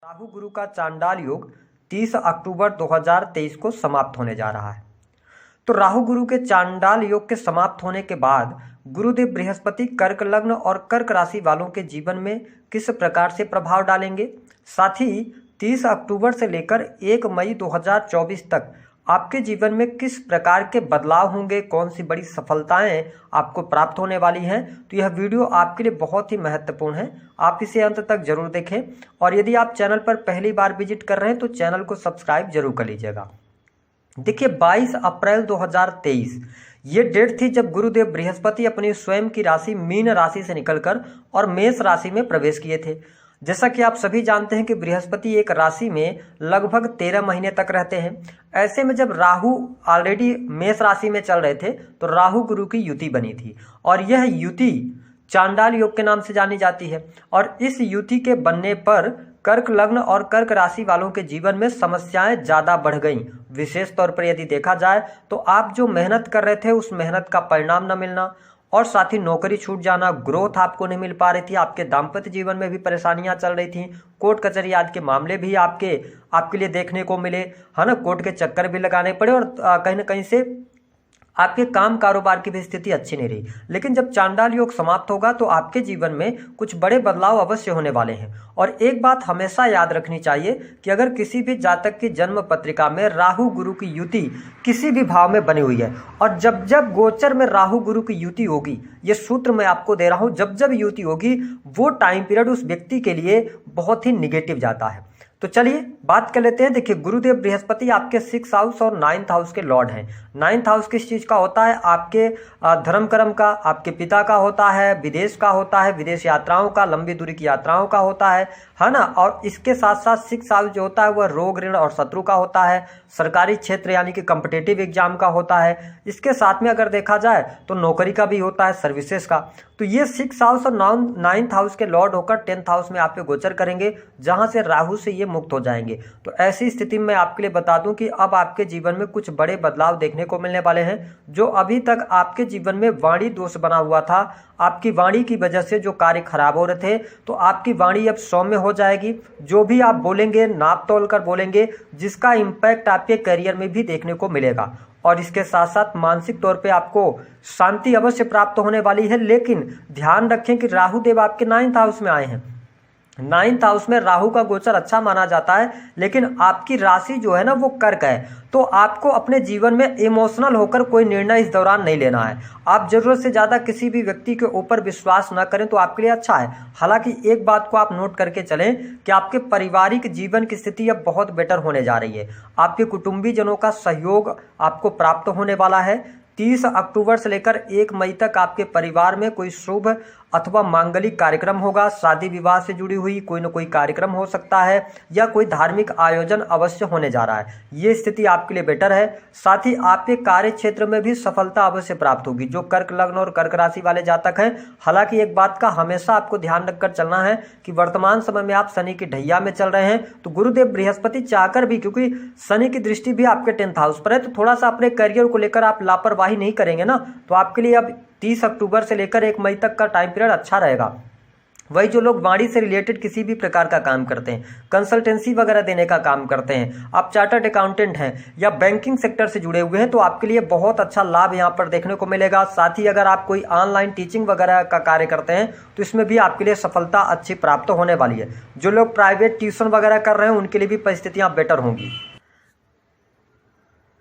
राहु गुरु का चांडाल योग 30 अक्टूबर 2023 को समाप्त होने जा रहा है। तो राहु गुरु के चांडाल योग के समाप्त होने के बाद गुरुदेव बृहस्पति कर्क लग्न और कर्क राशि वालों के जीवन में किस प्रकार से प्रभाव डालेंगे, साथ ही 30 अक्टूबर से लेकर 1 मई 2024 तक आपके जीवन में किस प्रकार के बदलाव होंगे, कौन सी बड़ी सफलताएं आपको प्राप्त होने वाली हैं। तो यह वीडियो आपके लिए बहुत ही महत्वपूर्ण है, आप इसे अंत तक जरूर देखें। और यदि आप चैनल पर पहली बार विजिट कर रहे हैं तो चैनल को सब्सक्राइब जरूर कर लीजिएगा। देखिए 22 अप्रैल 2023 ये डेट थी जब गुरुदेव बृहस्पति अपनी स्वयं की राशि मीन राशि से निकलकर और मेष राशि में प्रवेश किए थे। जैसा कि आप सभी जानते हैं कि बृहस्पति एक राशि में लगभग 13 महीने तक रहते हैं। ऐसे में जब राहु ऑलरेडी मेष राशि में चल रहे थे तो राहु गुरु की युति बनी थी और यह युति चांडाल योग के नाम से जानी जाती है। और इस युति के बनने पर कर्क लग्न और कर्क राशि वालों के जीवन में समस्याएं ज़्यादा बढ़ गईं। विशेष तौर पर यदि देखा जाए तो आप जो मेहनत कर रहे थे उस मेहनत का परिणाम न मिलना और साथ ही नौकरी छूट जाना, ग्रोथ आपको नहीं मिल पा रही थी, आपके दाम्पत्य जीवन में भी परेशानियां चल रही थी, कोर्ट कचहरी आदि के मामले भी आपके लिए देखने को मिले, है ना। कोर्ट के चक्कर भी लगाने पड़े और कहीं ना कहीं से आपके काम कारोबार की भी स्थिति अच्छी नहीं रही। लेकिन जब चांडाल योग समाप्त होगा तो आपके जीवन में कुछ बड़े बदलाव अवश्य होने वाले हैं। और एक बात हमेशा याद रखनी चाहिए कि अगर किसी भी जातक की जन्म पत्रिका में राहु गुरु की युति किसी भी भाव में बनी हुई है और जब जब गोचर में राहु गुरु की युति होगी, ये सूत्र मैं आपको दे रहा हूं, जब जब युति होगी वो टाइम पीरियड उस व्यक्ति के लिए बहुत ही निगेटिव जाता है। तो चलिए बात कर लेते हैं। देखिए गुरुदेव बृहस्पति आपके 6th हाउस और 9th हाउस के लॉर्ड हैं। 9th हाउस किस चीज़ का होता है? आपके धर्म कर्म का, आपके पिता का होता है, विदेश का होता है, विदेश यात्राओं का, लंबी दूरी की यात्राओं का होता है ना। और इसके साथ साथ 6th हाउस जो होता है वह रोग ऋण और शत्रु का होता है, सरकारी क्षेत्र यानी कि कॉम्पिटिटिव एग्जाम का होता है। इसके साथ में अगर देखा जाए तो नौकरी का भी होता है, सर्विसेज का। तो ये 6th हाउस और 9th हाउस के लॉर्ड होकर 10th हाउस में आप पे गोचर करेंगे, जहां से राहु से ये मुक्त हो जाएंगे। तो ऐसी स्थिति में आपके लिए बता दूं कि अब आपके जीवन में कुछ बड़े बदलाव देखने को मिलने वाले हैं। जो अभी तक आपके जीवन में वाणी दोष बना हुआ था, आपकी वाणी की वजह से जो कार्य खराब हो रहे थे, तो आपकी वाणी अब सौम्य हो जाएगी। जो भी आप बोलेंगे नाप तोल कर बोलेंगे, जिसका इम्पैक्ट आपके करियर में भी देखने को मिलेगा। और इसके साथ साथ मानसिक तौर पे आपको शांति अवश्य प्राप्त होने वाली है। लेकिन ध्यान रखें कि राहु देव आपके 9th हाउस में आए हैं। 9th हाउस में राहु का गोचर अच्छा माना जाता है, लेकिन आपकी राशि जो है ना वो कर्क है। तो आपको अपने जीवन में इमोशनल होकर कोई निर्णय इस दौरान नहीं लेना है। आप जरूरत से ज़्यादा किसी भी व्यक्ति के ऊपर विश्वास न करें तो आपके लिए अच्छा है। हालांकि एक बात को आप नोट करके चलें कि आपके पारिवारिक जीवन की स्थिति अब बहुत बेटर होने जा रही है। आपके कुटुंबीजनों का सहयोग आपको प्राप्त होने वाला है। 30 अक्टूबर से लेकर 1 मई तक आपके परिवार में कोई शुभ अथवा मांगलिक कार्यक्रम होगा। शादी विवाह से जुड़ी हुई कोई न कोई कार्यक्रम हो सकता है या कोई धार्मिक आयोजन अवश्य होने जा रहा है। ये स्थिति आपके लिए बेटर है। साथ ही आपके कार्य क्षेत्र में भी सफलता अवश्य प्राप्त होगी जो कर्क लग्न और कर्क राशि वाले जातक हैं। हालांकि एक बात का हमेशा आपको ध्यान रखकर चलना है कि वर्तमान समय में आप शनि की ढैया में चल रहे हैं, तो गुरुदेव बृहस्पति चाहकर भी, क्योंकि शनि की दृष्टि भी आपके 10th हाउस पर है, तो थोड़ा सा अपने करियर को लेकर आप लापरवाही नहीं करेंगे ना, तो आपके लिए अब 30 अक्टूबर से लेकर 1 मई तक का टाइम पीरियड अच्छा रहेगा। वही जो लोग वाणी से रिलेटेड किसी भी प्रकार का काम करते हैं, कंसल्टेंसी वगैरह देने का काम करते हैं, आप चार्टर्ड अकाउंटेंट हैं या बैंकिंग सेक्टर से जुड़े हुए हैं, तो आपके लिए बहुत अच्छा लाभ यहाँ पर देखने को मिलेगा। साथ ही अगर आप कोई ऑनलाइन टीचिंग वगैरह का कार्य करते हैं तो इसमें भी आपके लिए सफलता अच्छी प्राप्त होने वाली है। जो लोग प्राइवेट ट्यूशन वगैरह कर रहे हैं उनके लिए भी परिस्थितियाँ बेटर होंगी।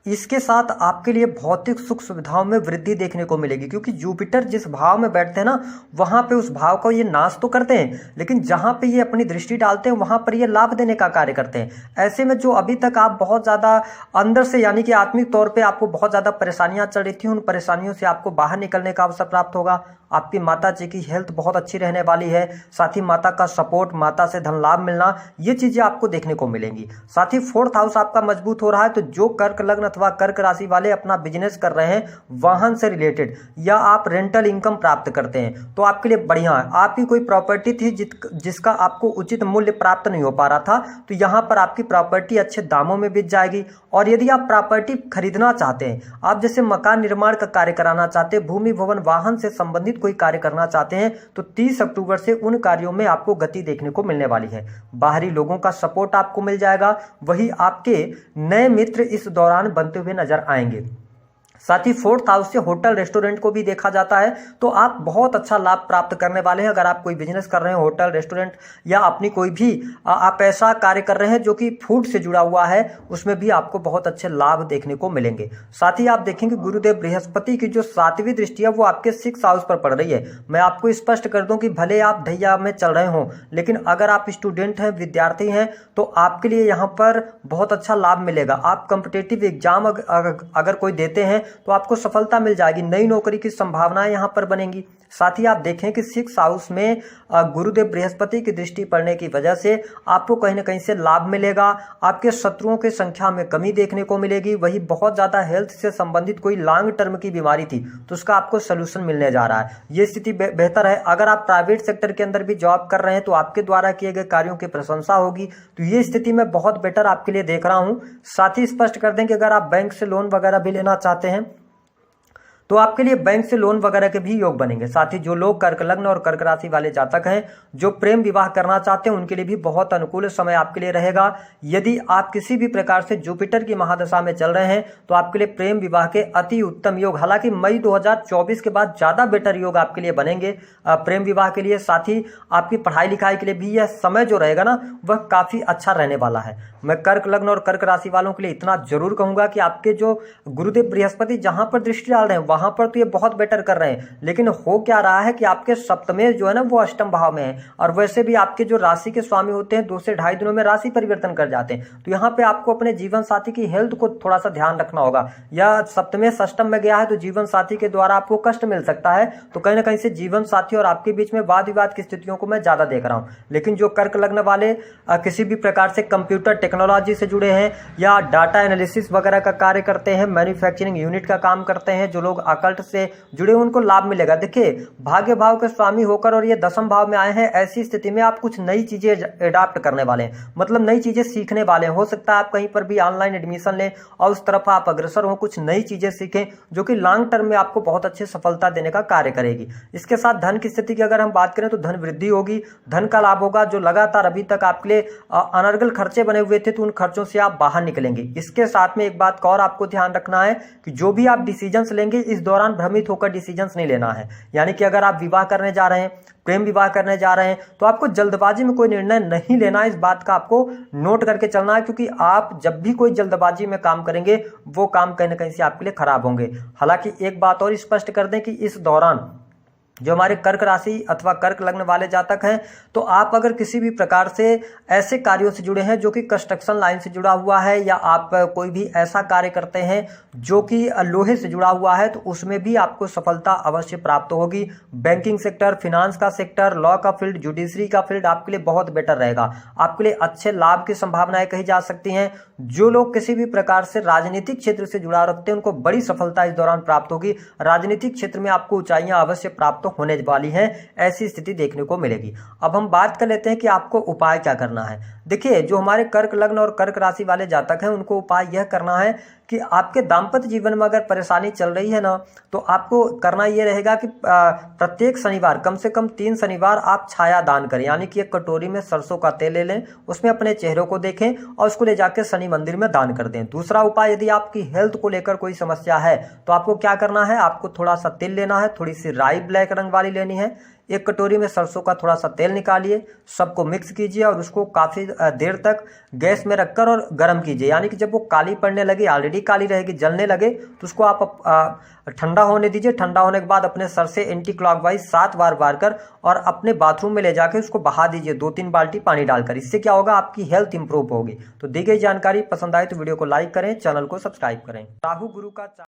इसके साथ आपके लिए भौतिक सुख सुविधाओं में वृद्धि देखने को मिलेगी, क्योंकि जुपिटर जिस भाव में बैठते हैं ना वहां पे उस भाव को ये नाश तो करते हैं, लेकिन जहां पे ये अपनी दृष्टि डालते हैं वहां पर ये लाभ देने का कार्य करते हैं। ऐसे में जो अभी तक आप बहुत ज़्यादा अंदर से यानी कि आत्मिक तौर पर आपको बहुत ज़्यादा परेशानियां चल रही थी, उन परेशानियों से आपको बाहर निकलने का अवसर प्राप्त होगा। आपकी माता जी की हेल्थ बहुत अच्छी रहने वाली है। साथ ही माता का सपोर्ट, माता से धन लाभ मिलना, ये चीज़ें आपको देखने को मिलेंगी। साथ ही 4th हाउस आपका मजबूत हो रहा है, तो जो कर्क लग्न अथवा कर्क राशि वाले अपना बिजनेस कर रहे हैं वाहन से रिलेटेड, या आप रेंटल इनकम प्राप्त करते हैं, तो आपके लिए बढ़िया है। आपकी कोई प्रॉपर्टी थी जिसका आपको उचित मूल्य प्राप्त नहीं हो पा रहा था, तो यहाँ पर आपकी प्रॉपर्टी अच्छे दामों में बिक जाएगी। और यदि आप प्रॉपर्टी खरीदना चाहते हैं, आप जैसे मकान निर्माण का कार्य कराना चाहते हैं, भूमि भवन वाहन से संबंधित कोई कार्य करना चाहते हैं, तो 30 अक्टूबर से उन कार्यों में आपको गति देखने को मिलने वाली है। बाहरी लोगों का सपोर्ट आपको मिल जाएगा, वही आपके नए मित्र इस दौरान बनते हुए नजर आएंगे। साथ ही 4th हाउस से होटल रेस्टोरेंट को भी देखा जाता है, तो आप बहुत अच्छा लाभ प्राप्त करने वाले हैं। अगर आप कोई बिजनेस कर रहे हैं, होटल रेस्टोरेंट या अपनी कोई भी आप ऐसा कार्य कर रहे हैं जो कि फूड से जुड़ा हुआ है, उसमें भी आपको बहुत अच्छे लाभ देखने को मिलेंगे। साथ ही आप देखेंगे गुरुदेव बृहस्पति की जो 7वीं दृष्टि है वो आपके 6th हाउस पर पड़ रही है। मैं आपको स्पष्ट कर दूं कि भले आप ढैया में चल रहे हों, लेकिन अगर आप स्टूडेंट हैं, विद्यार्थी हैं, तो आपके लिए यहाँ पर बहुत अच्छा लाभ मिलेगा। आप कॉम्पिटिटिव एग्जाम अगर कोई देते हैं तो आपको सफलता मिल जाएगी, नई नौकरी की संभावनाएं यहां पर बनेंगी। साथ ही आप देखें कि 6th हाउस में गुरुदेव बृहस्पति की दृष्टि पड़ने की वजह से आपको कहीं ना कहीं से लाभ मिलेगा। आपके शत्रुओं की संख्या में कमी देखने को मिलेगी। वही बहुत ज्यादा हेल्थ से संबंधित कोई लॉन्ग टर्म की बीमारी थी तो उसका आपको सोल्यूशन मिलने जा रहा है। ये स्थिति बेहतर है। अगर आप प्राइवेट सेक्टर के अंदर भी जॉब कर रहे हैं तो आपके द्वारा किए गए कार्यों की प्रशंसा होगी। तो ये स्थिति मैं बहुत बेटर आपके लिए देख रहा हूं। साथ ही स्पष्ट कर दें कि अगर आप बैंक से लोन वगैरह भी लेना चाहते हैं तो आपके लिए बैंक से लोन वगैरह के भी योग बनेंगे। साथ ही जो लोग कर्क लग्न और कर्क राशि वाले जातक हैं जो प्रेम विवाह करना चाहते हैं उनके लिए भी बहुत अनुकूल समय आपके लिए रहेगा। यदि आप किसी भी प्रकार से जुपिटर की महादशा में चल रहे हैं तो आपके लिए प्रेम विवाह के अति उत्तम योग, हालांकि मई 2024 के बाद ज्यादा बेटर योग आपके लिए बनेंगे प्रेम विवाह के लिए। साथ ही आपकी पढ़ाई लिखाई के लिए भी यह समय जो रहेगा ना वह काफी अच्छा रहने वाला है। मैं कर्क लग्न और कर्क राशि वालों के लिए इतना जरूर कहूंगा कि आपके जो गुरुदेव बृहस्पति जहां पर दृष्टि डाल रहे हैं वहां पर तो ये बहुत बेटर कर रहे हैं, लेकिन हो क्या रहा है कि आपके सप्तमेश जो है ना वो अष्टम भाव में है। और वैसे भी आपके जो राशि के स्वामी होते हैं 2 से 2.5 दिनों में राशि परिवर्तन कर जाते हैं। तो यहाँ पे आपको अपने जीवन साथी की हेल्थ को थोड़ा सा ध्यान रखना होगा। या सप्तमेश अष्टम में गया है तो जीवन साथी के द्वारा आपको कष्ट मिल सकता है। तो कहीं ना कहीं से जीवन साथी और आपके बीच में वाद विवाद की स्थितियों को मैं ज्यादा देख रहा हूँ। लेकिन जो कर्क लग्न वाले किसी भी प्रकार से कंप्यूटर टेक्नोलॉजी से जुड़े हैं या डाटा एनालिसिस वगैरह का कार्य करते हैं, मैन्युफैक्चरिंग यूनिट का काम करते हैं, जो लोग अकल्ट से जुड़े उनको लाभ मिलेगा। देखिए भाग्य भाव के स्वामी होकर और ये 10th भाव में आए हैं, ऐसी स्थिति में आप कुछ नई चीजें एडाप्ट करने वाले हैं, मतलब नई चीजें सीखने वाले हैं। हो सकता है आप कहीं पर भी ऑनलाइन एडमिशन लें और उस तरफ आप अग्रसर हो, कुछ नई चीजें सीखें जो कि लॉन्ग टर्म में आपको बहुत अच्छी सफलता देने का कार्य करेगी। इसके साथ धन की स्थिति की अगर हम बात करें तो धन वृद्धि होगी, धन का लाभ होगा। जो लगातार अभी तक आपके लिए अनर्गल खर्चे बने हुए थे तो उन खर्चों से आप बाहर निकलेंगे। इसके साथ में एक बात का और आपको ध्यान रखना है कि जो भी आप डिसीजंस लेंगे इस दौरान भ्रमित होकर डिसीजंस नहीं लेना है। यानी कि अगर आप विवाह करने जा रहे हैं, प्रेम विवाह करने जा रहे हैं, तो आपको जल्दबाजी में कोई निर्णय नहीं लेना है। इस बात का आपको नोट करके चलना है, क्योंकि आप जब भी कोई जल्दबाजी में काम करेंगे वो काम कहीं ना कहीं से आपके लिए खराब होंगे। हालांकि एक बात और स्पष्ट कर दें कि इस दौरान जो हमारे कर्क राशि अथवा कर्क लग्न वाले जातक हैं तो आप अगर किसी भी प्रकार से ऐसे कार्यों से जुड़े हैं जो कि कंस्ट्रक्शन लाइन से जुड़ा हुआ है, या आप कोई भी ऐसा कार्य करते हैं जो कि लोहे से जुड़ा हुआ है, तो उसमें भी आपको सफलता अवश्य प्राप्त होगी। बैंकिंग सेक्टर, फिनांस का सेक्टर, लॉ का फील्ड, जुडिशरी का फील्ड आपके लिए बहुत बेटर रहेगा। आपके लिए अच्छे लाभ की संभावनाएं कही जा सकती हैं। जो लोग किसी भी प्रकार से राजनीतिक क्षेत्र से जुड़ा रखते हैं उनको बड़ी सफलता इस दौरान प्राप्त होगी। राजनीतिक क्षेत्र में आपको ऊंचाइयां अवश्य प्राप्त होने वाली है, ऐसी स्थिति देखने को मिलेगी। अब हम बात कर लेते हैं कि आपको उपाय क्या करना है। देखिए जो हमारे कर्क लग्न और कर्क राशि वाले जातक हैं उनको उपाय यह करना है कि आपके दाम्पत्य जीवन में अगर परेशानी चल रही है ना तो आपको करना यह रहेगा कि प्रत्येक शनिवार कम से कम 3 शनिवार आप छाया दान करें। यानी कि एक कटोरी में सरसों का तेल ले लें, उसमें अपने चेहरे को देखें और उसको ले जाकर शनि मंदिर में दान कर दें। दूसरा उपाय, यदि आपकी हेल्थ को लेकर कोई समस्या है तो आपको क्या करना है, आपको थोड़ा सा तिल लेना है, थोड़ी सी राई ब्लैक रंग वाली लेनी है, एक कटोरी में सरसों का थोड़ा सा तेल निकालिए, सबको मिक्स कीजिए और उसको काफ़ी देर तक गैस में रखकर और गर्म कीजिए। यानी कि जब वो काली पड़ने लगे, ऑलरेडी काली रहेगी, जलने लगे, तो उसको आप ठंडा होने दीजिए। ठंडा होने के बाद अपने सर से एंटी क्लॉकवाइज 7 बार वार कर और अपने बाथरूम में ले जाकर उसको बहा दीजिए 2-3 बाल्टी पानी डालकर। इससे क्या होगा, आपकी हेल्थ इंप्रूव होगी। तो दी गई जानकारी पसंद आए तो वीडियो को लाइक करें, चैनल को सब्सक्राइब करें। राहु गुरु का